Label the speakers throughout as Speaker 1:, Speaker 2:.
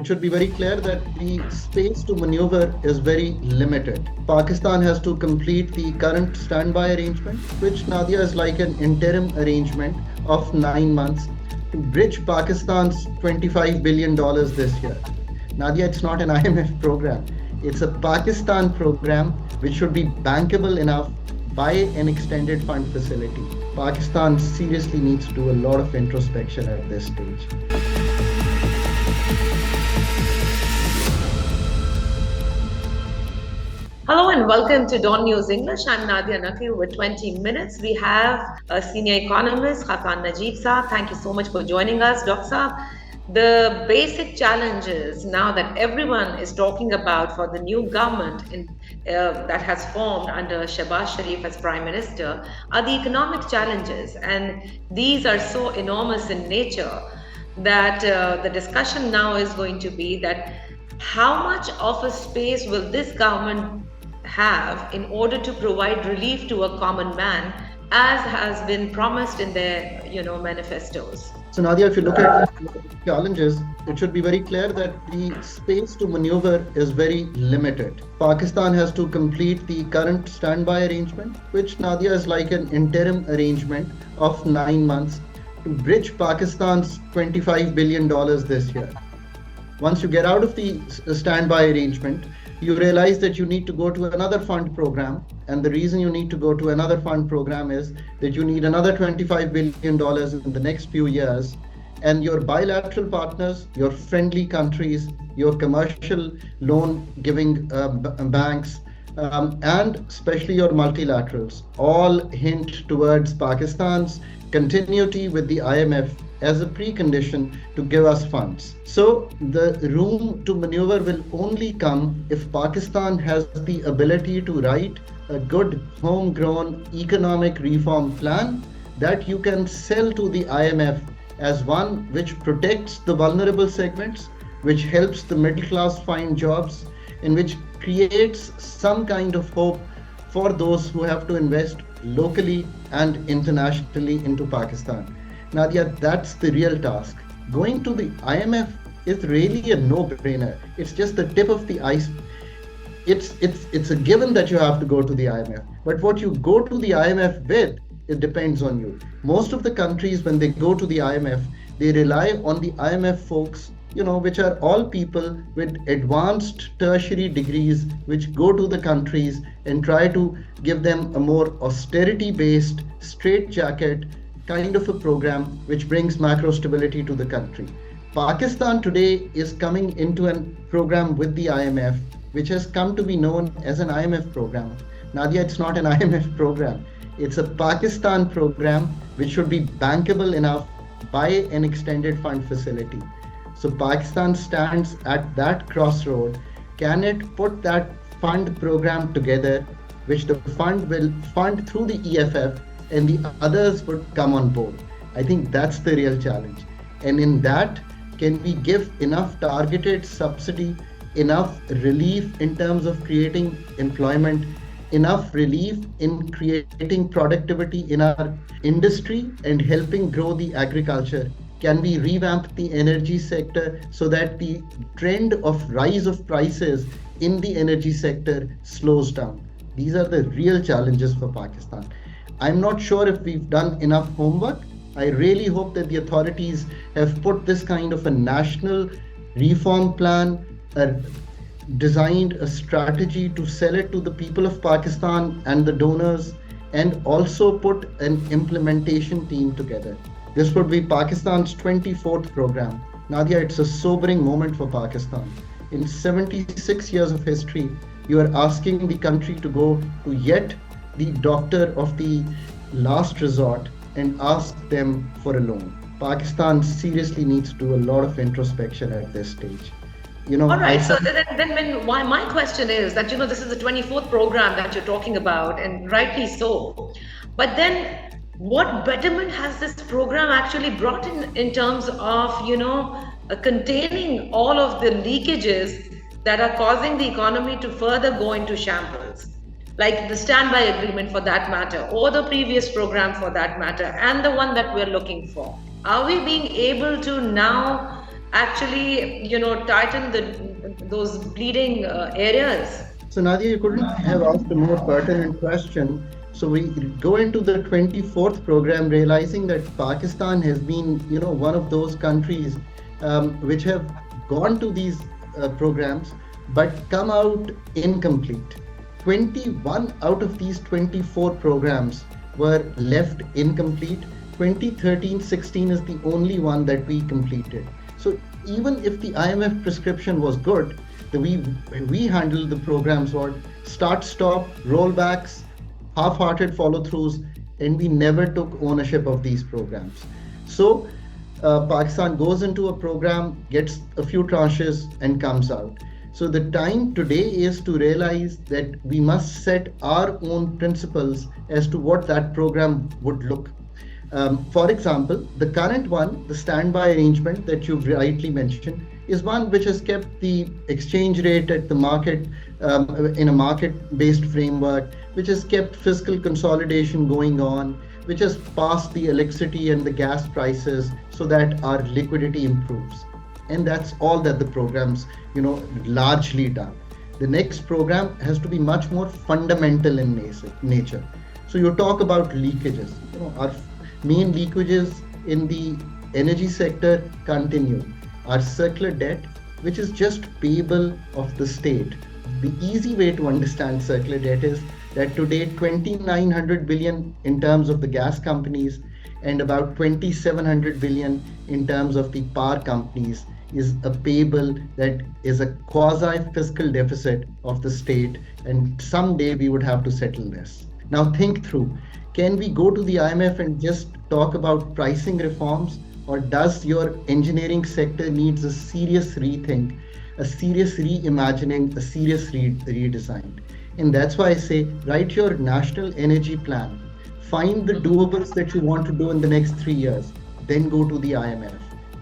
Speaker 1: should be very clear that the space to maneuver is very limited. Pakistan has to complete the current standby arrangement, which Nadia is like an interim arrangement of 9 months to bridge Pakistan's $25 billion this year. Nadia, it's not an IMF program. It's a Pakistan program which should be bankable enough by an extended fund facility. Pakistan seriously needs to do a lot of introspection at this stage.
Speaker 2: Hello and welcome to DawnNews English. I'm Nadia Naqi with 20 minutes. We have a senior economist, Khaqan Najeeb Saab. Thank you so much for joining us, Dr. Saab. The basic challenges now that everyone is talking about for the new government that has formed under Shehbaz Sharif as Prime Minister are the economic challenges. And these are so enormous in nature that the discussion now is going to be that how much of a space will this government have in order to provide relief to a common man, as has been promised in their manifestos.
Speaker 1: So Nadia, if you look at the challenges, it should be very clear that the space to maneuver is very limited. Pakistan has to complete the current standby arrangement, which Nadia is like an interim arrangement of 9 months to bridge Pakistan's $25 billion this year. Once you get out of the standby arrangement, you realize that you need to go to another fund program. And the reason you need to go to another fund program is that you need another $25 billion in the next few years. And your bilateral partners, your friendly countries, your commercial loan giving banks, and especially your multilaterals, all hint towards Pakistan's continuity with the IMF as a precondition to give us funds. So the room to maneuver will only come if Pakistan has the ability to write a good homegrown economic reform plan that you can sell to the IMF as one which protects the vulnerable segments, which helps the middle class find jobs, and which creates some kind of hope for those who have to invest locally and internationally into Pakistan. Nadia, that's the real task. Going to the IMF is really a no-brainer. It's just the tip of the ice. It's a given that you have to go to the IMF. But what you go to the IMF with, it depends on you. Most of the countries, when they go to the IMF, they rely on the IMF folks, which are all people with advanced tertiary degrees, which go to the countries and try to give them a more austerity-based, straitjacket kind of a program which brings macro stability to the country. Pakistan today is coming into a program with the IMF, which has come to be known as an IMF program. Nadia, it's not an IMF program. It's a Pakistan program which should be bankable enough by an extended fund facility. So Pakistan stands at that crossroad. Can it put that fund program together, which the fund will fund through the EFF, and the others would come on board? I think that's the real challenge. And in that, can we give enough targeted subsidy, enough relief in terms of creating employment, enough relief in creating productivity in our industry and helping grow the agriculture? Can we revamp the energy sector so that the trend of rise of prices in the energy sector slows down? These are the real challenges for Pakistan. I'm not sure if we've done enough homework. I really hope that the authorities have put this kind of a national reform plan, designed a strategy to sell it to the people of Pakistan and the donors, and also put an implementation team together. This would be Pakistan's 24th program. Nadia, it's a sobering moment for Pakistan. In 76 years of history, you are asking the country to go to yet the doctor of the last resort and ask them for a loan. Pakistan seriously needs to do a lot of introspection at this stage.
Speaker 2: All right. So then my question is that, this is the 24th program that you're talking about, and rightly so. But then what betterment has this program actually brought in terms of, containing all of the leakages that are causing the economy to further go into shambles? Like the standby agreement for that matter, or the previous program for that matter, and the one that we're looking for. Are we being able to now actually, tighten those bleeding areas?
Speaker 1: So Nadia, you couldn't have asked a more pertinent question. So we go into the 24th program, realizing that Pakistan has been, one of those countries which have gone to these programs but come out incomplete. 21 out of these 24 programs were left incomplete. 2013-16 is the only one that we completed. So even if the IMF prescription was good, we handled the programs what start, stop, rollbacks, half-hearted follow-throughs, and we never took ownership of these programs. So Pakistan goes into a program, gets a few tranches, and comes out. So the time today is to realize that we must set our own principles as to what that program would look. For example, the current one, the standby arrangement that you've rightly mentioned, is one which has kept the exchange rate at the market in a market-based framework, which has kept fiscal consolidation going on, which has passed the electricity and the gas prices so that our liquidity improves. And that's all that the programs, largely done. The next program has to be much more fundamental in nature. So you talk about leakages. Our main leakages in the energy sector continue. Our circular debt, which is just payable of the state. The easy way to understand circular debt is that today 2,900 billion in terms of the gas companies and about 2,700 billion in terms of the power companies is a payable that is a quasi-fiscal deficit of the state, and someday we would have to settle this. Now think through, can we go to the IMF and just talk about pricing reforms, or does your engineering sector needs a serious rethink, a serious reimagining, a serious redesign? And that's why I say, write your national energy plan, find the doables that you want to do in the next 3 years, then go to the IMF.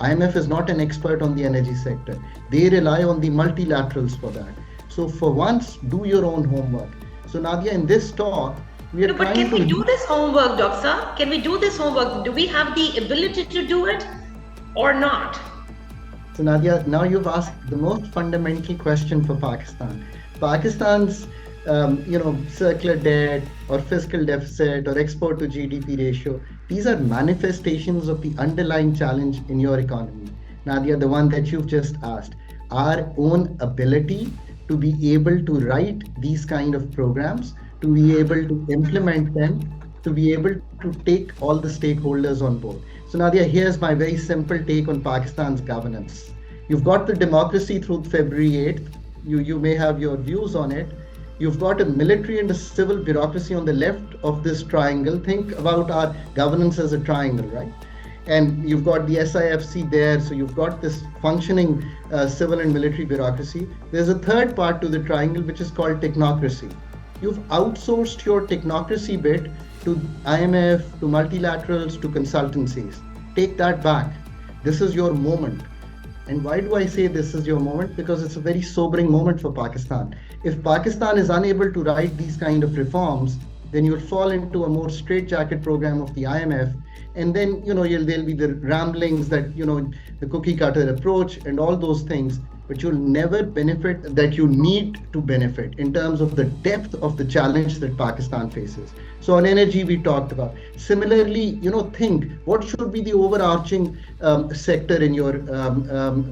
Speaker 1: IMF is not an expert on the energy sector. They rely on the multilaterals for that. So for once, do your own homework. So Nadia, in this talk, we are
Speaker 2: No, but
Speaker 1: trying
Speaker 2: can we
Speaker 1: to...
Speaker 2: do this homework, Doctor? Can we do this homework? Do we have the ability to do it or not?
Speaker 1: So Nadia, now you've asked the most fundamental question for Pakistan. Pakistan's circular debt or fiscal deficit or export to GDP ratio, these are manifestations of the underlying challenge in your economy. Nadia, the one that you've just asked, our own ability to be able to write these kind of programs, to be able to implement them, to be able to take all the stakeholders on board. So Nadia, here's my very simple take on Pakistan's governance. You've got the democracy through February 8th. You may have your views on it. You've got a military and a civil bureaucracy on the left of this triangle. Think about our governance as a triangle, right? And you've got the SIFC there, so you've got this functioning civil and military bureaucracy. There's a third part to the triangle, which is called technocracy. You've outsourced your technocracy bit to IMF, to multilaterals, to consultancies. Take that back. This is your moment. And why do I say this is your moment? Because it's a very sobering moment for Pakistan. If Pakistan is unable to write these kind of reforms, then you'll fall into a more straitjacket program of the IMF. And then, there'll be the ramblings that, the cookie cutter approach and all those things, but you'll never benefit that you need to benefit in terms of the depth of the challenge that Pakistan faces. So on energy, we talked about. Similarly, think what should be the overarching sector in your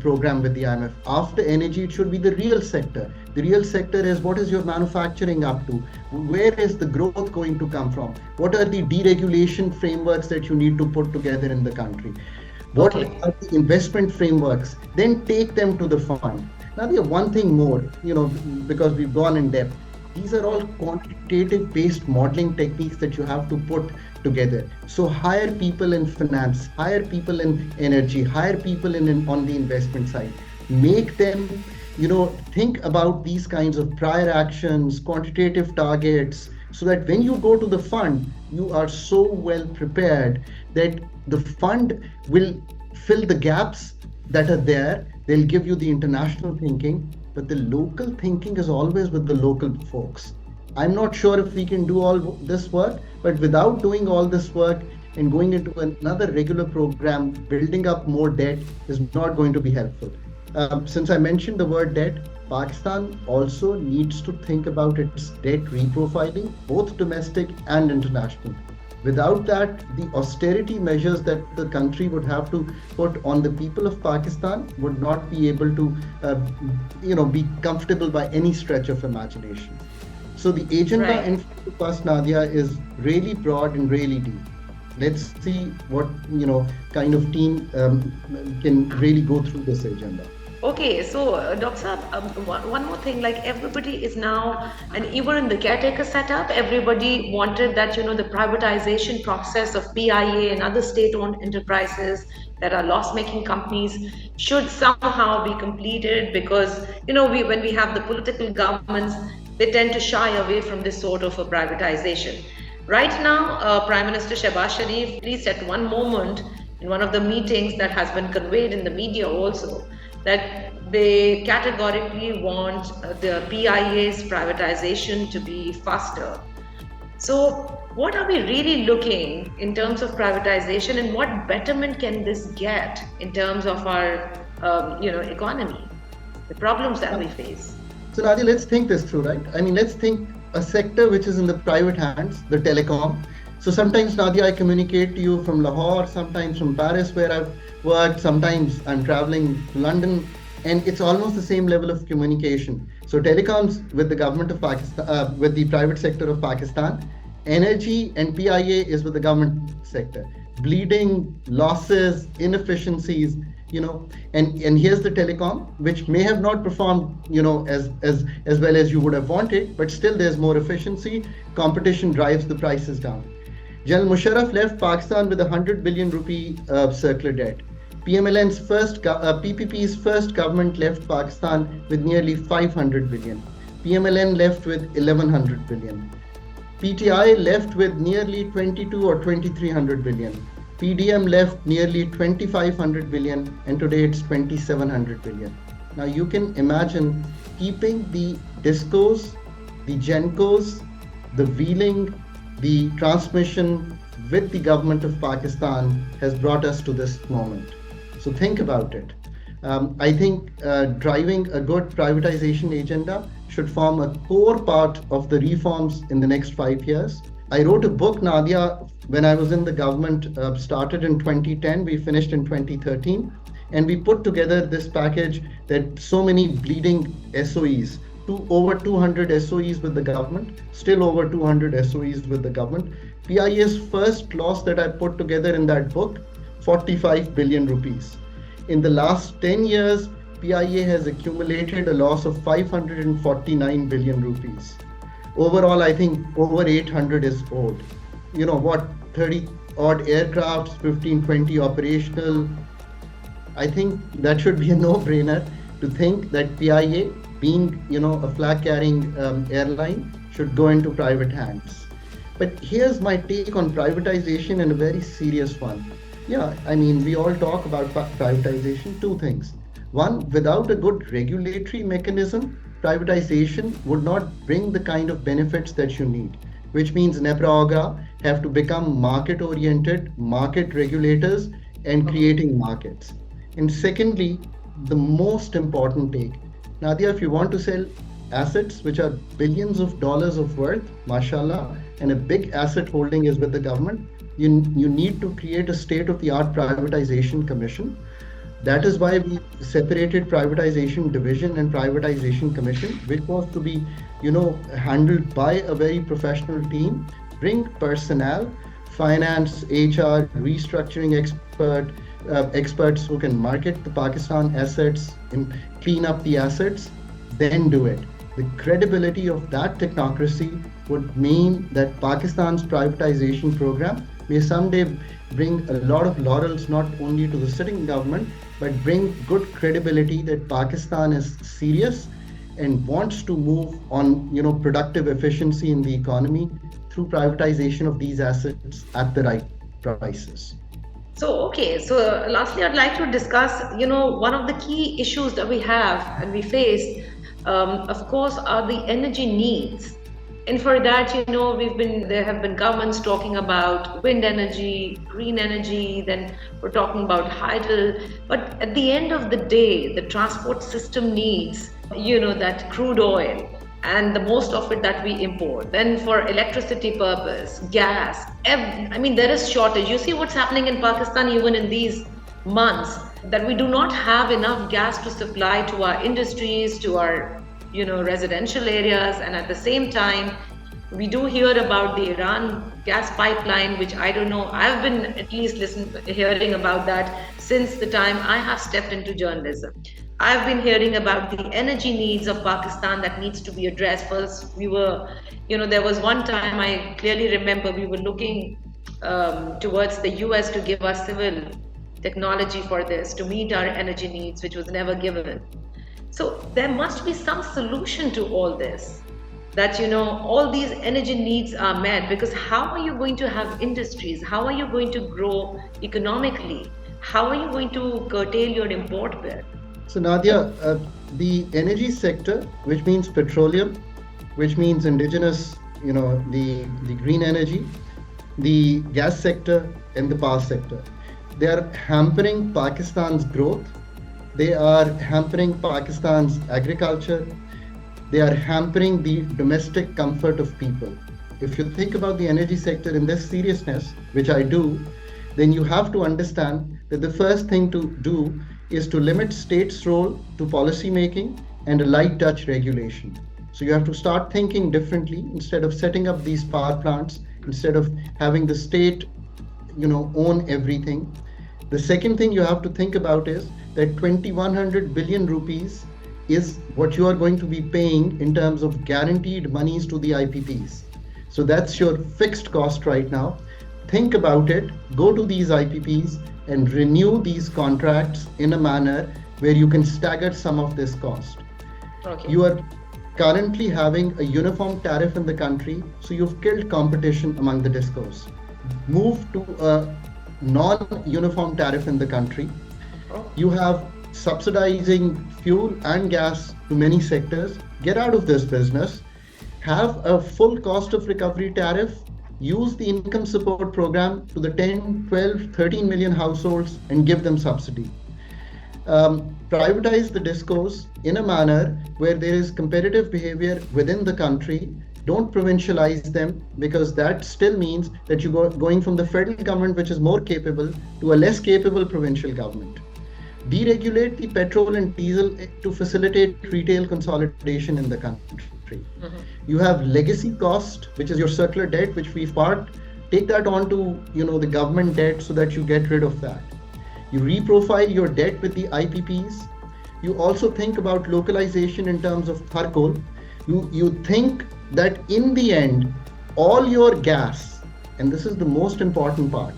Speaker 1: program with the IMF. After energy, it should be the real sector. The real sector is what is your manufacturing up to? Where is the growth going to come from? What are the deregulation frameworks that you need to put together in the country? What are the investment frameworks? Then take them to the fund. Now, the one thing more, because we've gone in depth, these are all quantitative based modeling techniques that you have to put together. So hire people in finance, hire people in energy, hire people on the investment side. Make them, think about these kinds of prior actions, quantitative targets, so that when you go to the fund, you are so well prepared that the fund will fill the gaps that are there. They'll give you the international thinking, but the local thinking is always with the local folks. I'm not sure if we can do all this work, but without doing all this work and going into another regular program, building up more debt is not going to be helpful. Since I mentioned the word debt, Pakistan also needs to think about its debt reprofiling, both domestic and international. Without that, the austerity measures that the country would have to put on the people of Pakistan would not be able to, be comfortable by any stretch of imagination. So the agenda
Speaker 2: Right.
Speaker 1: in front of us, Nadia, is really broad and really deep. Let's see what kind of team can really go through this agenda.
Speaker 2: Okay, so Dr. Saab, one more thing, like everybody is now, and even in the caretaker setup, everybody wanted that, the privatization process of PIA and other state-owned enterprises that are loss-making companies should somehow be completed because, when we have the political governments, they tend to shy away from this sort of a privatization. Right now, Prime Minister Shehbaz Sharif released at one moment in one of the meetings that has been conveyed in the media also that they categorically want the PIA's privatization to be faster. So, what are we really looking in terms of privatization, and what betterment can this get in terms of our, economy, the problems that we face?
Speaker 1: So Nadia, let's think this through, right? I mean, let's think a sector which is in the private hands, the telecom. So sometimes, Nadia, I communicate to you from Lahore, sometimes from Paris, where I've worked, sometimes I'm traveling to London, and it's almost the same level of communication. So telecoms with the government of Pakistan, with the private sector of Pakistan, energy and PIA is with the government sector. Bleeding, losses, inefficiencies, and here's the telecom, which may have not performed, as well as you would have wanted, but still there's more efficiency. Competition drives the prices down. General Musharraf left Pakistan with 100 billion rupee circular debt. PPP's first government left Pakistan with nearly 500 billion. PMLN left with 1100 billion. PTI left with nearly 22 or 2300 billion. PDM left nearly 2500 billion, and today it's 2700 billion. Now you can imagine keeping the discos, the gencos, the wheeling, the transmission with the government of Pakistan has brought us to this moment. So think about it. I think driving a good privatization agenda should form a core part of the reforms in the next 5 years. I wrote a book, Nadia, when I was in the government, started in 2010, we finished in 2013, and we put together this package that so many bleeding SOEs, over 200 SOEs with the government, still over 200 SOEs with the government. PIA's first loss that I put together in that book, 45 billion rupees. In the last 10 years, PIA has accumulated a loss of 549 billion rupees. Overall, I think over 800 is owed. 30 odd aircrafts, 15, 20 operational. I think that should be a no-brainer to think that PIA, being a flag-carrying airline, should go into private hands. But here's my take on privatization, and a very serious one. Yeah, I mean, we all talk about privatization. Two things. One, without a good regulatory mechanism, privatization would not bring the kind of benefits that you need, which means NEPRA have to become market-oriented, market regulators, and creating markets. And secondly, the most important take, Nadia, if you want to sell assets which are billions of dollars of worth, mashallah, and a big asset holding is with the government, you need to create a state-of-the-art privatization commission. That is why we separated privatization division and privatization commission, which was to be, handled by a very professional team, bring personnel, finance, HR, restructuring experts who can market the Pakistan assets and clean up the assets, then do it. The credibility of that technocracy would mean that Pakistan's privatization program may someday bring a lot of laurels not only to the sitting government, but bring good credibility that Pakistan is serious and wants to move on, productive efficiency in the economy through privatization of these assets at the right prices.
Speaker 2: So lastly, I'd like to discuss, one of the key issues that we have and we face, of course, are the energy needs. And for that, there have been governments talking about wind energy, green energy, then we're talking about hydel. But at the end of the day, the transport system needs, that crude oil and the most of it that we import. Then for electricity purpose, gas, there is shortage. You see what's happening in Pakistan even in these months, that we do not have enough gas to supply to our industries, to our residential areas, and at the same time we do hear about the Iran gas pipeline, which I don't know, I've been at least hearing about that since the time I have stepped into journalism. I've been hearing about the energy needs of Pakistan that needs to be addressed. First we were, there was one time I clearly remember we were looking towards the US to give us civil technology for this to meet our energy needs, which was never given. So there must be some solution to all this, that all these energy needs are met, because how are you going to have industries? How are you going to grow economically? How are you going to curtail your import bill?
Speaker 1: So Nadia, the energy sector, which means petroleum, which means indigenous, the green energy, the gas sector and the power sector, they are hampering Pakistan's growth. They are hampering Pakistan's agriculture. They are hampering the domestic comfort of people. If you think about the energy sector in this seriousness, which I do, then you have to understand that the first thing to do is to limit states' role to policy making and a light touch regulation. So you have to start thinking differently. Instead of setting up these power plants, instead of having the state, own everything. The second thing you have to think about is that 2100 billion rupees is what you are going to be paying in terms of guaranteed monies to the IPPs. So that's your fixed cost right now. Think about it, go to these IPPs and renew these contracts in a manner where you can stagger some of this cost.
Speaker 2: Okay.
Speaker 1: You are currently having a uniform tariff in the country, so you've killed competition among the discos. Move to a non-uniform tariff in the country. You have subsidizing fuel and gas to many sectors. Get out of this business. Have a full cost of recovery tariff. Use the income support program to the 10, 12, 13 million households and give them subsidy. Privatize the discos in a manner where there is competitive behavior within the country. Don't provincialize them, because that still means that you're going from the federal government, which is more capable, to a less capable provincial government. Deregulate the petrol and diesel to facilitate retail consolidation in the country. Mm-hmm. You have legacy cost, which is your circular debt, which we've parked. Take that on to the government debt so that you get rid of that. You reprofile your debt with the IPPs. You also think about localization in terms of charcoal. You think that in the end, all your gas, and this is the most important part,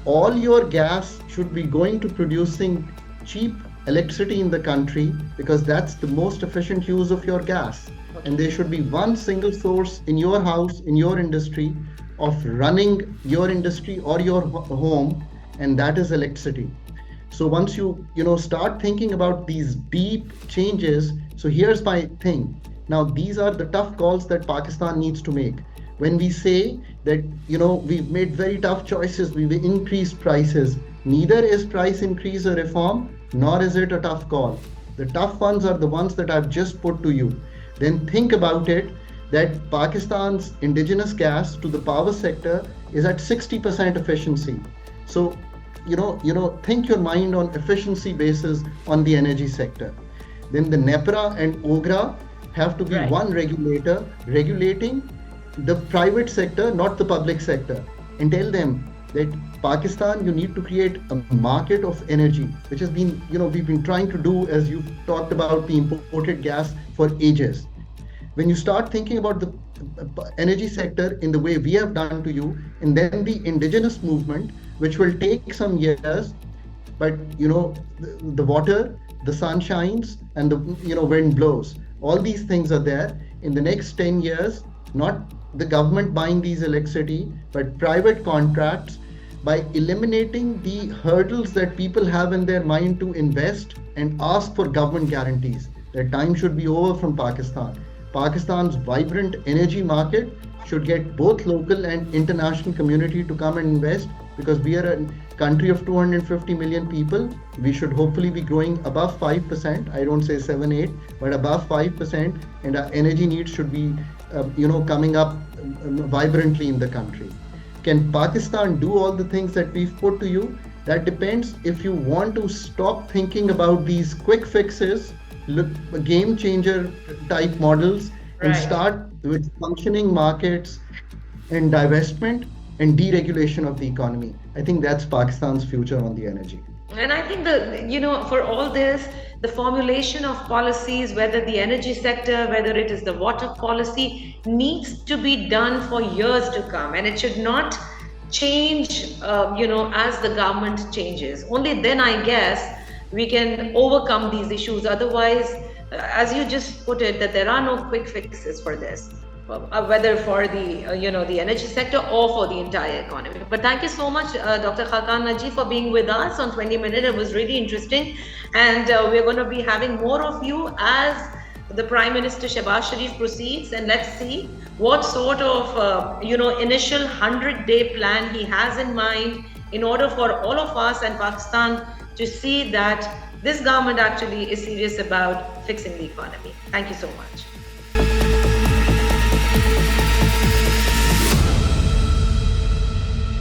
Speaker 1: all your gas should be going to producing cheap electricity in the country, because that's the most efficient use of your gas. Okay. And there should be one single source in your house, in your industry, of running your industry or your home, and that is electricity. So once you start thinking about these deep changes, so here's my thing. Now, these are the tough calls that Pakistan needs to make. When we say that, we've made very tough choices, we've increased prices, neither is price increase a reform, nor is it a tough call. The tough ones are the ones that I've just put to you. Then think about it, that Pakistan's indigenous gas to the power sector is at 60% efficiency. So, think your mind on efficiency basis on the energy sector. Then the NEPRA and OGRA have to be right. One regulator regulating the private sector, not the public sector, and tell them that Pakistan, you need to create a market of energy, which has been, we've been trying to do, as you've talked about the imported gas for ages. When you start thinking about the energy sector in the way we have done to you, and then the indigenous movement, which will take some years, but the water, the sun shines, and the wind blows. All these things are there. In the next 10 years, not the government buying these electricity, but private contracts, by eliminating the hurdles that people have in their mind to invest and ask for government guarantees. That time should be over from Pakistan. Pakistan's vibrant energy market should get both local and international community to come and invest, because we are a country of 250 million people. We should hopefully be growing above 5%. I don't say 7, 8, but above 5%. And our energy needs should be, coming up vibrantly in the country. Can Pakistan do all the things that we've put to you? That depends. If you want to stop thinking about these quick fixes, game changer type models, and
Speaker 2: Right.
Speaker 1: start with functioning markets and divestment and deregulation of the economy. I think that's Pakistan's future on the energy.
Speaker 2: And I think for all this, the formulation of policies, whether the energy sector, whether it is the water policy, needs to be done for years to come. And it should not change, as the government changes. Only then, I guess, we can overcome these issues. Otherwise, as you just put it, that there are no quick fixes for this, whether for the energy sector or for the entire economy. But thank you so much, Dr. Khaqan Najeeb, for being with us on 20 Minutes. It was really interesting, and we're going to be having more of you as the Prime Minister Shehbaz Sharif proceeds, and let's see what sort of initial 100-day plan he has in mind in order for all of us and Pakistan to see that this government actually is serious about fixing the economy. Thank you so much.